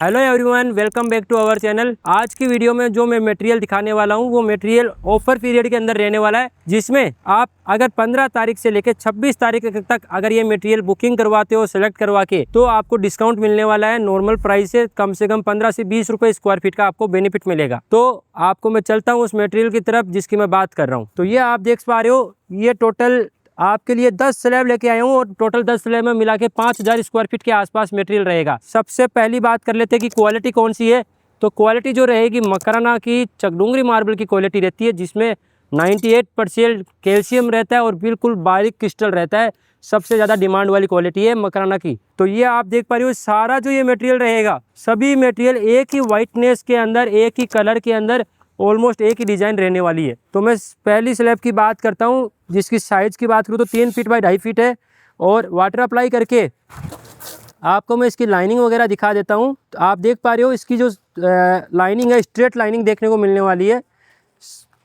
Hello everyone, welcome back to our channel. आज की video में जो मैं मटेरियल दिखाने वाला हूँ वो मटेरियल ऑफर पीरियड के अंदर रहने वाला है, जिसमें आप अगर 15 तारीख से लेकर 26 तारीख तक अगर ये मटेरियल बुकिंग करवाते हो सेलेक्ट करवा के, तो आपको डिस्काउंट मिलने वाला है। नॉर्मल प्राइस से कम 15 से 20 रुपए स्क्वायर फीट का आपको बेनिफिट मिलेगा। तो आपको मैं चलता हूँ उस मटेरियल की तरफ जिसकी मैं बात कर रहा हूँ। तो ये आप देख पा रहे हो, ये टोटल आपके लिए 10 स्लैब लेके आया हूँ और टोटल 10 स्लैब में मिला के 5000 स्क्वायर फीट के आसपास मटेरियल रहेगा। सबसे पहली बात कर लेते हैं कि क्वालिटी कौन सी है। तो क्वालिटी जो रहेगी मकराना की चकडूंगरी मार्बल की क्वालिटी रहती है, जिसमें 98% कैल्शियम रहता है और बिल्कुल बारीक क्रिस्टल रहता है। सबसे ज़्यादा डिमांड वाली क्वालिटी है मकराना की। तो ये आप देख पा रहे हो, सारा जो ये मटेरियल रहेगा, सभी मटेरियल एक ही वाइटनेस के अंदर, एक ही कलर के अंदर, ऑलमोस्ट एक ही डिज़ाइन रहने वाली है। तो मैं पहली स्लैब की बात करता हूँ, जिसकी साइज़ की बात करूँ तो 3 फीट बाई 2.5 फीट है। और वाटर अप्लाई करके आपको मैं इसकी लाइनिंग वगैरह दिखा देता हूँ। तो आप देख पा रहे हो, इसकी जो लाइनिंग है, स्ट्रेट लाइनिंग देखने को मिलने वाली है।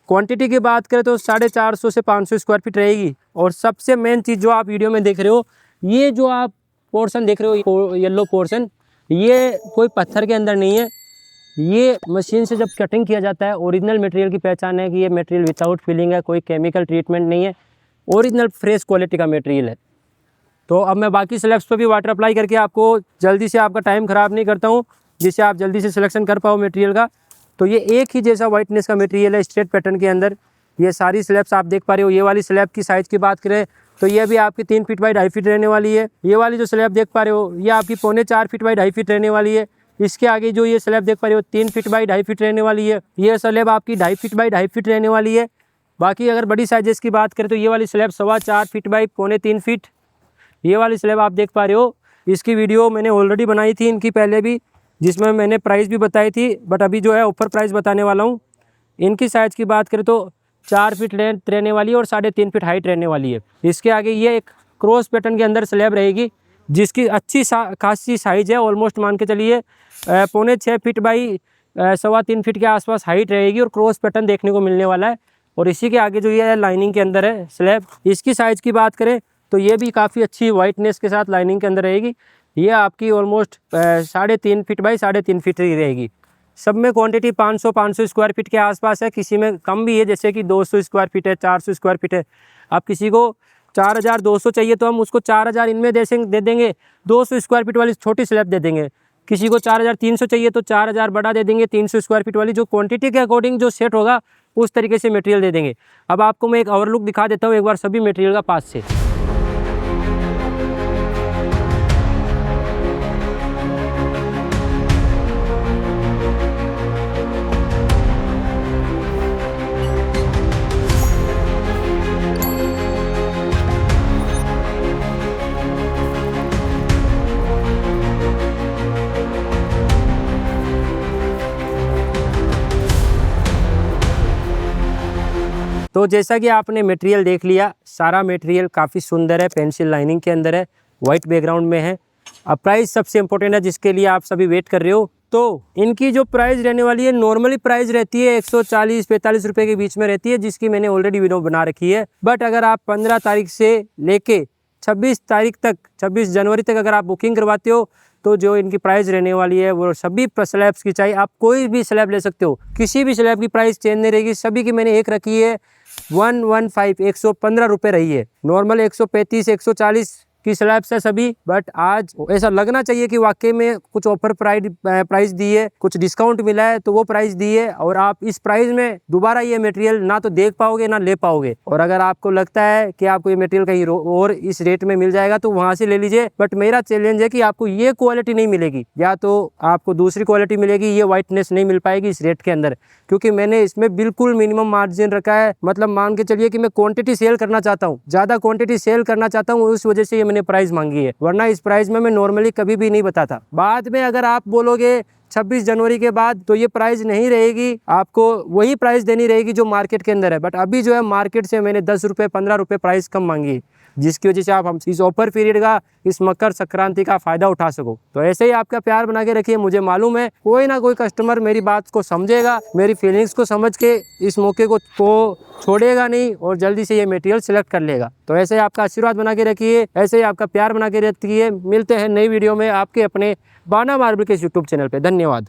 क्वांटिटी की बात करें तो 450 से 500 स्क्वायर फीट रहेगी। और सबसे मेन चीज़ जो आप वीडियो में देख रहे हो, ये जो आप पोर्शन देख रहे हो, येलो पोर्शन, ये कोई पत्थर के अंदर नहीं है। ये मशीन से जब कटिंग किया जाता है, ओरिजिनल मटेरियल की पहचान है कि ये मटेरियल विदाउट फिलिंग है, कोई केमिकल ट्रीटमेंट नहीं है, ओरिजिनल फ्रेश क्वालिटी का मटेरियल है। तो अब मैं बाकी स्लैब्स पर भी वाटर अप्लाई करके आपको जल्दी से, आपका टाइम ख़राब नहीं करता हूँ, जिससे आप जल्दी से सिलेक्शन कर पाओ मटेरियल का। तो ये एक ही जैसा वाइटनेस का मटेरियल है स्ट्रेट पैटर्न के अंदर। ये सारी स्लैब्स आप देख पा रहे हो। ये वाली स्लैब की साइज़ की बात करें तो ये भी आपकी 3 फीट बाई 2.5 फीट रहने वाली है। ये वाली जो स्लैब देख पा रहे हो, ये आपकी 4.25 फीट बाई 2.5 फीट रहने वाली है। इसके आगे जो ये स्लैब देख पा रहे हो, 3 फीट बाई 2.5 फीट रहने वाली है। ये स्लैब आपकी 2.5 फीट बाई 2.5 फीट रहने वाली है। बाकी अगर बड़ी साइजेस की बात करें तो ये वाली स्लैब 4.25 फीट बाई 3.25 फीट। ये वाली स्लैब आप देख पा रहे हो, इसकी वीडियो मैंने ऑलरेडी बनाई थी इनकी पहले भी, जिसमें मैंने प्राइस भी बताई थी, बट अभी जो है ऑफर प्राइस बताने वाला हूँ। इनकी साइज़ की बात करें तो 4 फीट लेंथ रहने वाली है और 3.5 फीट हाइट रहने वाली है। इसके आगे ये एक क्रॉस पैटर्न के अंदर स्लैब रहेगी, जिसकी अच्छी खासी साइज़ है। ऑलमोस्ट मान के चलिए 6.25 फीट बाई 3.25 फीट के आसपास हाइट रहेगी और क्रॉस पैटर्न देखने को मिलने वाला है। और इसी के आगे जो ये लाइनिंग के अंदर है स्लैब, इसकी साइज़ की बात करें तो ये भी काफ़ी अच्छी वाइटनेस के साथ लाइनिंग के अंदर रहेगी। ये आपकी ऑलमोस्ट 3.5 फीट बाई 3.5 फीट ही रहेगी। सब में क्वांटिटी 500 स्क्वायर फीट के आसपास है। किसी में कम भी है, जैसे कि 200 स्क्वायर फीट है, 400 स्क्वायर फीट है। अब किसी को 4200 चाहिए तो हम उसको 4000 इनमें दे देंगे, 200 स्क्वायर फीट वाली छोटी स्लैब दे देंगे। किसी को 4300 चाहिए तो 4000 बड़ा दे देंगे, 300 स्क्वायर फीट वाली। जो क्वांटिटी के अकॉर्डिंग जो सेट होगा उस तरीके से मटेरियल दे देंगे। अब आपको मैं एक ओवरलुक दिखा देता हूँ एक बार सभी मटेरियल का पास से। तो जैसा कि आपने मटेरियल देख लिया, सारा मटेरियल काफ़ी सुंदर है, पेंसिल लाइनिंग के अंदर है, वाइट बैकग्राउंड में है। अब प्राइस सबसे इम्पोर्टेंट है, जिसके लिए आप सभी वेट कर रहे हो। तो इनकी जो प्राइस रहने वाली है, नॉर्मली प्राइस रहती है 140-45 रुपये के बीच में रहती है, जिसकी मैंने ऑलरेडी वीडियो बना रखी है। बट अगर आप 15 तारीख से लेके 26 तारीख तक, 26 जनवरी तक अगर आप बुकिंग करवाते हो, तो जो इनकी प्राइस रहने वाली है वो सभी स्लैब्स की, चाहिए आप कोई भी स्लैब ले सकते हो, किसी भी स्लैब की प्राइस चेंज नहीं रहेगी। सभी की मैंने एक रखी है 115 रुपये रही है। नॉर्मल 135 140 की स्लैब्स है सभी। बट आज ऐसा लगना चाहिए कि वाकई में कुछ ऑफर प्राइस दी है, कुछ डिस्काउंट मिला है, तो वो प्राइस दी है। और आप इस प्राइस में दोबारा ये मटेरियल ना तो देख पाओगे ना ले पाओगे। और अगर आपको लगता है कि आपको ये मटेरियल कहीं और इस रेट में मिल जाएगा तो वहाँ से ले लीजिए। बट मेरा चैलेंज है कि आपको ये क्वालिटी नहीं मिलेगी, या तो आपको दूसरी क्वालिटी मिलेगी, ये वाइटनेस नहीं मिल पाएगी इस रेट के अंदर, क्योंकि मैंने इसमें बिल्कुल मिनिमम मार्जिन रखा है। मतलब मान के चलिए कि मैं क्वांटिटी सेल करना चाहता हूँ, ज़्यादा क्वांटिटी सेल करना चाहता हूँ, उस वजह से ये मैंने प्राइस मांगी है, वरना इस प्राइस में मैं नॉर्मली कभी भी नहीं बताता। बाद में अगर आप बोलोगे 26 जनवरी के बाद तो ये प्राइस नहीं रहेगी, आपको वही प्राइस देनी रहेगी जो मार्केट के अंदर है। बट अभी जो है मार्केट से मैंने 10 रुपये 15 रुपये प्राइस कम मांगी है। जिसकी वजह से आप हम इस ऑफर पीरियड का, इस मकर संक्रांति का फ़ायदा उठा सको। तो ऐसे ही आपका प्यार बना के रखिए। मुझे मालूम है कोई ना कोई कस्टमर मेरी बात को समझेगा, मेरी फीलिंग्स को समझ के इस मौके को छोड़ेगा नहीं और जल्दी से ये मटेरियल सेलेक्ट कर लेगा। तो ऐसे ही आपका आशीर्वाद बना के रखिए, ऐसे ही आपका प्यार बना के रखिए। मिलते हैं नई वीडियो में आपके अपने बाना मार्बल के यूट्यूब चैनल पे। धन्यवाद।